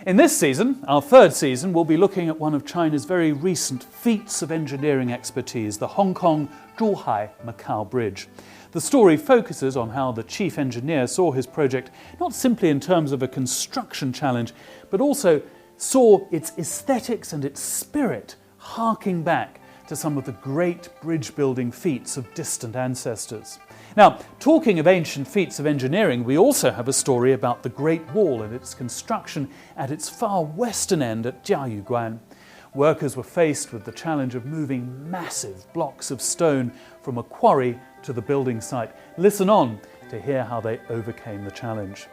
In this season, our third season, we'll be looking at one of China's very recent feats of engineering expertise, the Hong Kong Zhuhai Macao Bridge. The story focuses on how the chief engineer saw his project not simply in terms of a construction challenge, but also saw its aesthetics and its spirit harking back to some of the great bridge-building feats of distant ancestors. Now, talking of ancient feats of engineering, we also have a story about the Great Wall and its construction at its far western end at Jiayuguan. Workers were faced with the challenge of moving massive blocks of stone from a quarry to the building site. Listen on to hear how they overcame the challenge.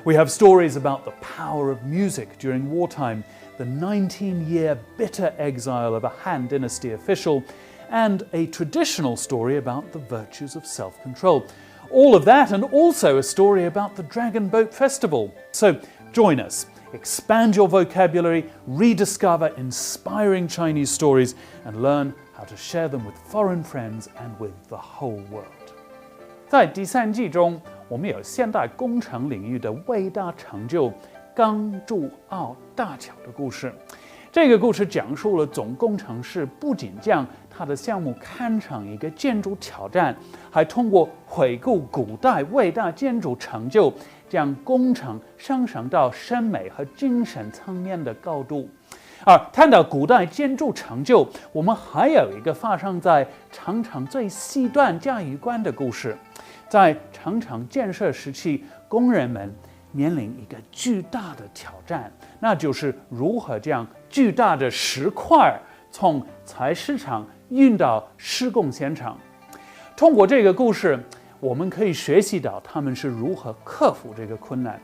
We have stories about the power of music during wartime, the 19-year bitter exile of a Han Dynasty official, and a traditional story about the virtues of self-control. All of that, and also a story about the Dragon Boat Festival. So join us, expand your vocabulary, rediscover inspiring Chinese stories, and learn how to share them with foreign friends and with the whole world. 在第三季中，我们有现代工程领域的伟大成就——港珠澳大桥的故事。这个故事讲述了总工程师不仅将他的项目看成一个建筑挑战，还通过回顾古代伟大建筑成就，将工程上升到审美和精神层面的高度。而谈到古代建筑成就，我们还有一个发生在长城最西端嘉峪关的故事。在长城建设时期，工人们面临一个巨大的挑战，那就是如何将巨大的石块从采石场运到施工现场。通过这个故事，我们可以学习到他们是如何克服这个困难。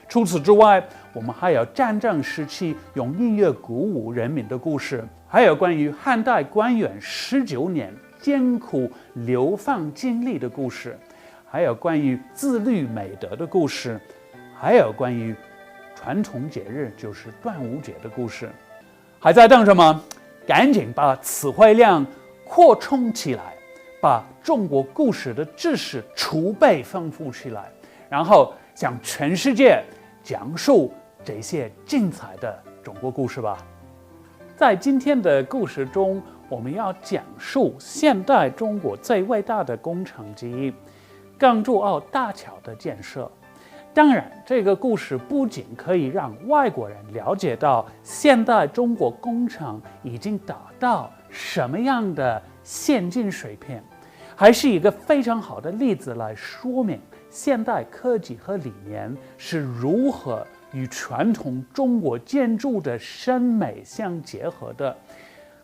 除此之外，我们还有战争时期用音乐鼓舞人民的故事，还有关于汉代官员19年艰苦流放经历的故事，还有关于自律美德的故事，还有关于传统节日，就是端午节的故事。还在等什么？赶紧把词汇量扩充起来，把中国故事的知识储备丰富起来，然后向全世界讲述这些精彩的中国故事吧。在今天的故事中，我们要讲述现代中国最伟大的工程之一——港珠澳大桥的建设。当然，这个故事不仅可以让外国人了解到现代中国工程已经达到什么样的先进水平，还是一个非常好的例子来说明现代科技和理念是如何与传统中国建筑的审美相结合的。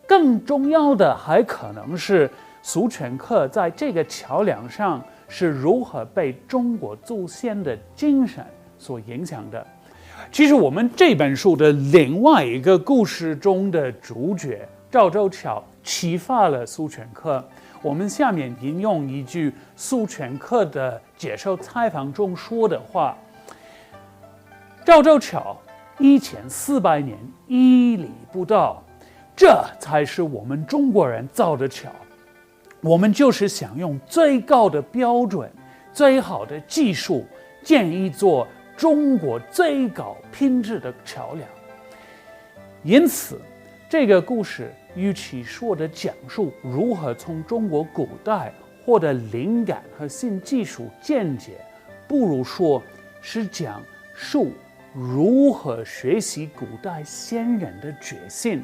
更重要的还可能是苏全克在这个桥梁上是如何被中国祖先的精神所影响的。其实我们这本书的另外一个故事中的主角赵州桥启发了苏全克。我们下面引用一句苏全克的接受采访中说的话：赵州桥1400年1里不到，这才是我们中国人造的桥。我们就是想用最高的标准、最好的技术，建一座中国最高品质的桥梁。因此，这个故事与其说的讲述如何从中国古代获得灵感和新技术见解，不如说是讲述如何学习古代先人的决心，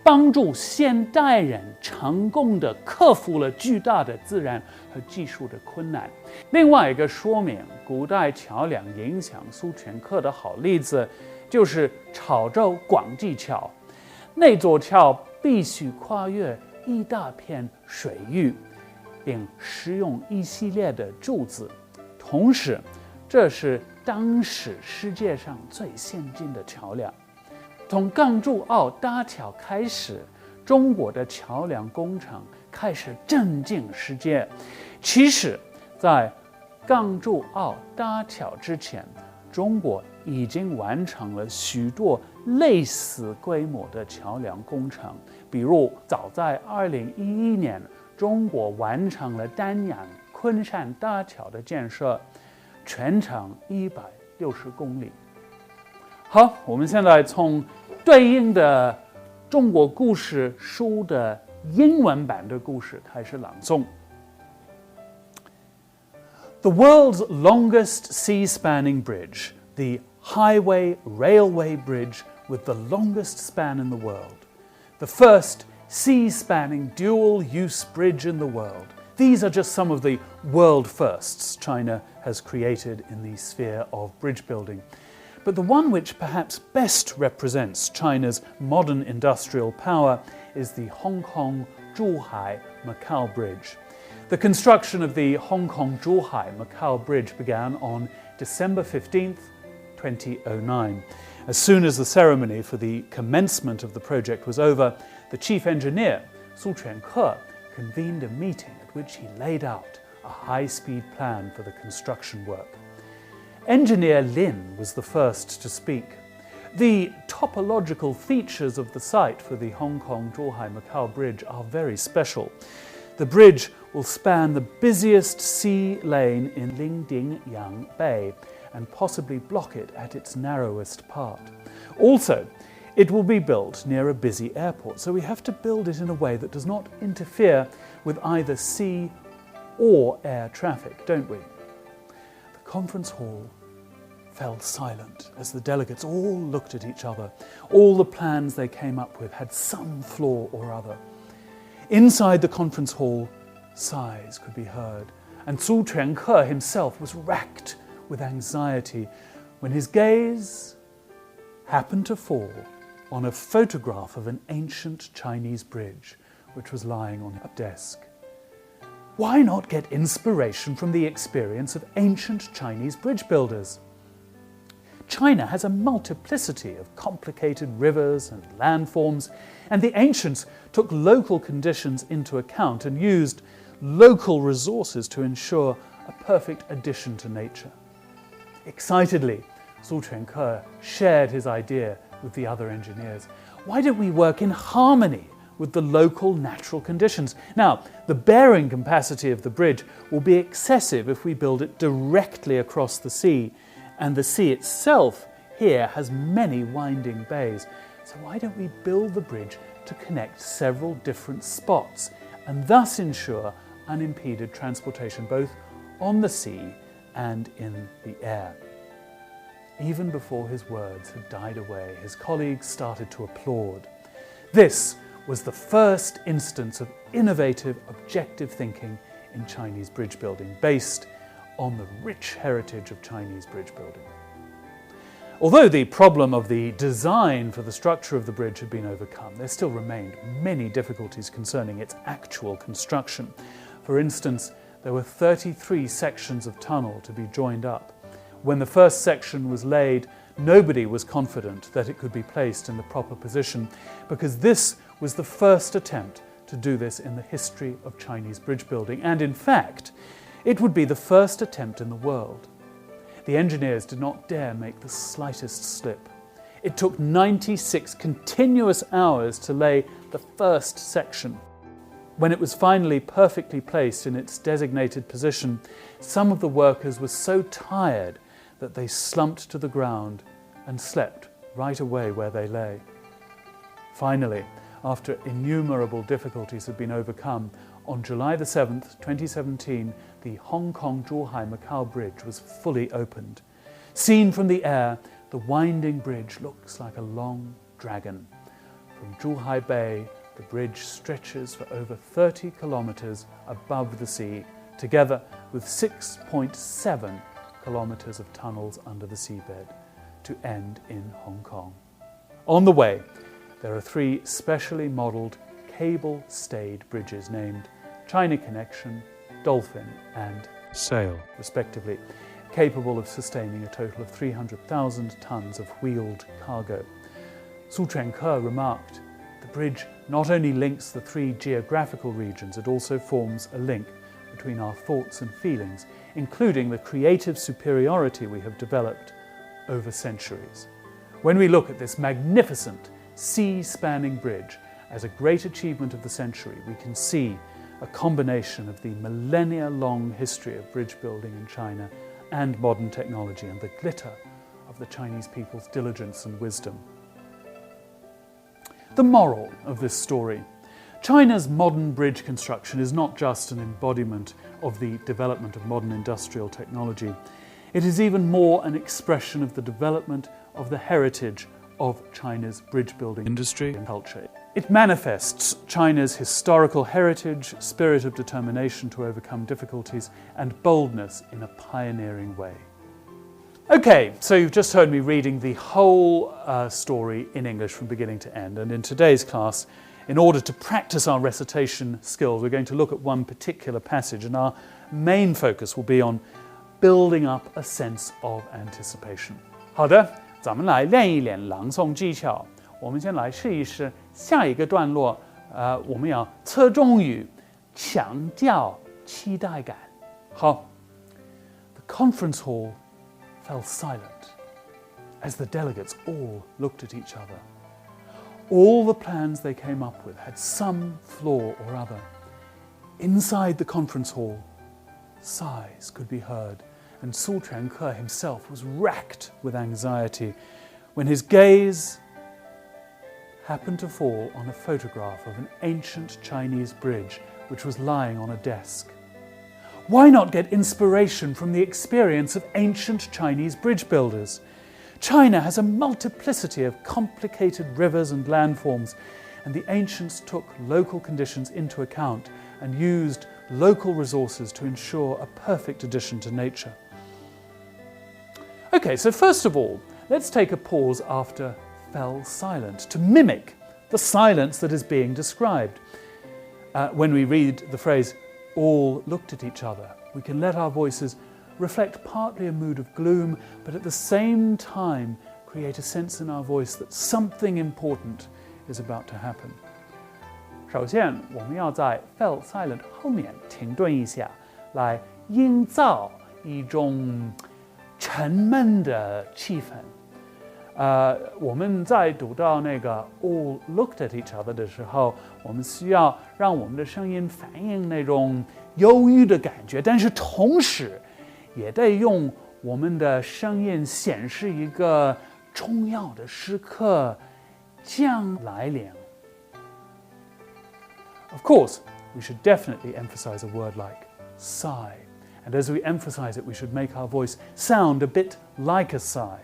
帮助现代人成功地克服了巨大的自然和技术的困难。另外一个说明古代桥梁影响苏全克的好例子，就是潮州广济桥。那座桥必须跨越一大片水域，并使用一系列的柱子，同时这是当时世界上最先进的桥梁。从港珠澳大桥开始，中国的桥梁工程开始震惊世界。其实，在港珠澳大桥之前，中国已经完成了许多类似规模的桥梁工程，比如早在2011年，中国完成了丹阳昆山大桥的建设，全长160公里。好，我们现在从对应的中国故事书的英文版的故事开始朗诵。The world's longest sea-spanning bridge, the highway railway bridge with the longest span in the world, the first sea-spanning dual-use bridge in the world. These are just some of the world firsts China has created in the sphere of bridge building. But the one which perhaps best represents China's modern industrial power is the Hong Kong Zhuhai Macao Bridge. The construction of the Hong Kong Zhuhai Macao Bridge began on December 15th, 2009. As soon as the ceremony for the commencement of the project was over, the chief engineer, Su Chuanke, convened a meeting at which he laid out a high-speed plan for the construction work. Engineer Lin was the first to speak. The topological features of the site for the Hong Kong Zhuhai Macao Bridge are very special. The bridge will span the busiest sea lane in Lingdingyang Bay and possibly block it at its narrowest part. Also, it will be built near a busy airport, so we have to build it in a way that does not interfere with either sea or air traffic, don't we? The conference hall fell silent as the delegates all looked at each other. All the plans they came up with had some flaw or other. Inside the conference hall, sighs could be heard, and Su Chuanke himself was racked with anxiety when his gaze happened to fall on a photograph of an ancient Chinese bridge which was lying on a desk. Why not get inspiration from the experience of ancient Chinese bridge builders? China has a multiplicity of complicated rivers and landforms, and the ancients took local conditions into account and used local resources to ensure a perfect addition to nature. Excitedly, Su Chuanke shared his idea with the other engineers. Why don't we work in harmony with the local natural conditions? Now, the bearing capacity of the bridge will be excessive if we build it directly across the sea, and the sea itself here has many winding bays. So why don't we build the bridge to connect several different spots and thus ensure unimpeded transportation both on the sea and in the air? Even before his words had died away, his colleagues started to applaud. This was the first instance of innovative, objective thinking in Chinese bridge building, based on the rich heritage of Chinese bridge building. Although the problem of the design for the structure of the bridge had been overcome, there still remained many difficulties concerning its actual construction. For instance, there were 33 sections of tunnel to be joined up. When the first section was laid, nobody was confident that it could be placed in the proper position, because this was the first attempt to do this in the history of Chinese bridge building, and in fact, it would be the first attempt in the world. The engineers did not dare make the slightest slip. It took 96 continuous hours to lay the first section. When it was finally perfectly placed in its designated position, some of the workers were so tired that they slumped to the ground and slept right away where they lay. Finally, after innumerable difficulties had been overcome, on July the 7th, 2017, the Hong Kong Zhuhai Macao Bridge was fully opened. Seen from the air, the winding bridge looks like a long dragon. From Zhuhai Bay, the bridge stretches for over 30 kilometers above the sea, together with 6.7 kilometers of tunnels under the seabed, to end in Hong Kong. On the way, there are 3 specially modelled cable-stayed bridges named China Connection, Dolphin and Sail, respectively, capable of sustaining a total of 300,000 tons of wheeled cargo. Su Chuanke remarked, the bridge not only links the 3 geographical regions, it also forms a link between our thoughts and feelings, including the creative superiority we have developed over centuries. When we look at this magnificent sea-spanning bridge as a great achievement of the century, we can see a combination of the millennia-long history of bridge building in China and modern technology and the glitter of of the Chinese people's diligence and wisdom. The moral of this story: China's modern bridge construction is not just an embodiment of the development of modern industrial technology. It is even more an expression of the development of the heritage of China's bridge building industry and culture. It manifests China's historical heritage, spirit of determination to overcome difficulties, and boldness in a pioneering way. Okay, so you've just heard me reading the whole story in English from beginning to end, and in today's class, in order to practice our recitation skills, we're going to look at one particular passage, and our main focus will be on building up a sense of anticipation. 好的，咱们来练一练朗诵技巧。我们先来试一试下一个段落，我们要侧重于强调期待感。好 ，The conference hall fell silent as the delegates all looked at each other. All the plans they came up with had some flaw or other. Inside the conference hall, sighs could be heard, and Su Quanke himself was racked with anxiety when his gaze happened to fall on a photograph of an ancient Chinese bridge which was lying on a desk. Why not get inspiration from the experience of ancient Chinese bridge builders? China has a multiplicity of complicated rivers and landforms, and the ancients took local conditions into account and used local resources to ensure a perfect addition to nature. Okay, so first of all, let's take a pause after fell silent to mimic the silence that is being described. When we read the phrase, all looked at each other, we can let our voices reflect partly a mood of gloom, but at the same time create a sense in our voice that something important is about to happen. 首先，我们要在 fell silent 后面停顿一下，来营造一种沉闷的气氛。我们在读到那个 all looked at each other 的时候，我们需要让我们的声音反映那种忧郁的感觉，但是同时也得用我们的声音显示一个重要的时刻将来临。Of course, we should definitely emphasize a word like sigh, and as we emphasize it, we should make our voice sound a bit like a sigh.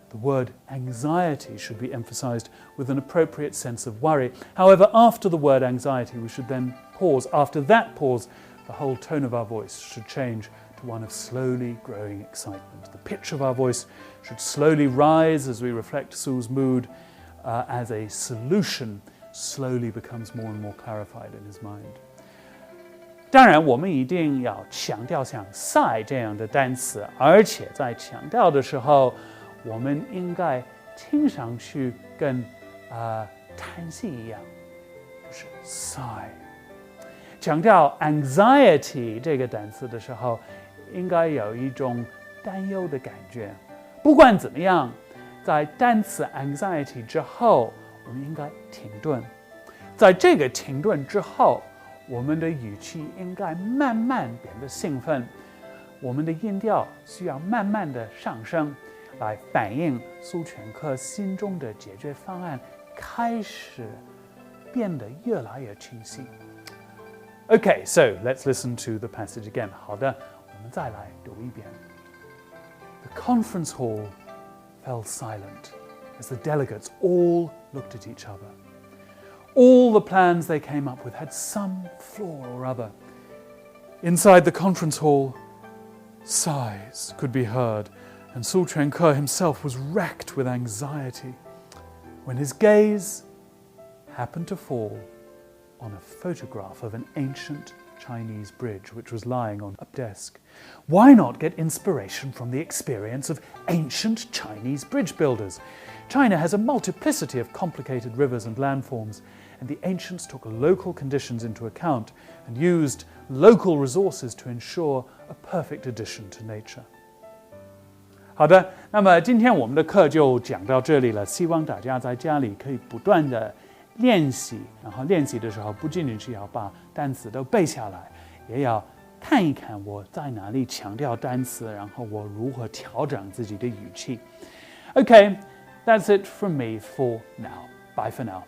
The word anxiety should be emphasized with an appropriate sense of worry. However, after the word anxiety, we should then pause. After that pause, the whole tone of our voice should change to one of slowly growing excitement. The pitch of our voice should slowly rise as we reflect Su's mood as a solution slowly becomes more and more clarified in his mind. 当然，我们一定要强调像 sigh 这样的单词，而且在强调的时候，我们应该听上去跟叹息一样，就是 sigh。强调 anxiety 这个单词的时候，应该有一种担忧的感觉。不管怎么样，在单词 anxiety 之后，我们应该停顿。在这个停顿之后，我们的语气应该慢慢变得兴奋，我们的音调需要慢慢的上升，来反映苏全克心中的解决方案开始变得越来越清晰。Okay, so let's listen to the passage again. 好的，我们再来读一遍。The conference hall fell silent as the delegates all looked at each other. All the plans they came up with had some flaw or other. Inside the conference hall, sighs could be heard, and Su Quanke himself was racked with anxiety when his gaze happened to fall on a photograph of an ancient Chinese bridge which was lying on a desk. Why not get inspiration from the experience of ancient Chinese bridge builders? China has a multiplicity of complicated rivers and landforms, and the ancients took local conditions into account and used local resources to ensure a perfect addition to nature. 好的，那么今天我们的课就讲到这里了，希望大家在家里可以不断的练习，然后练习的时候不仅仅是要把单词都背下来，也要看一看我在哪里强调单词，然后我如何调整自己的语气。Okay, that's it from me for now. Bye for now.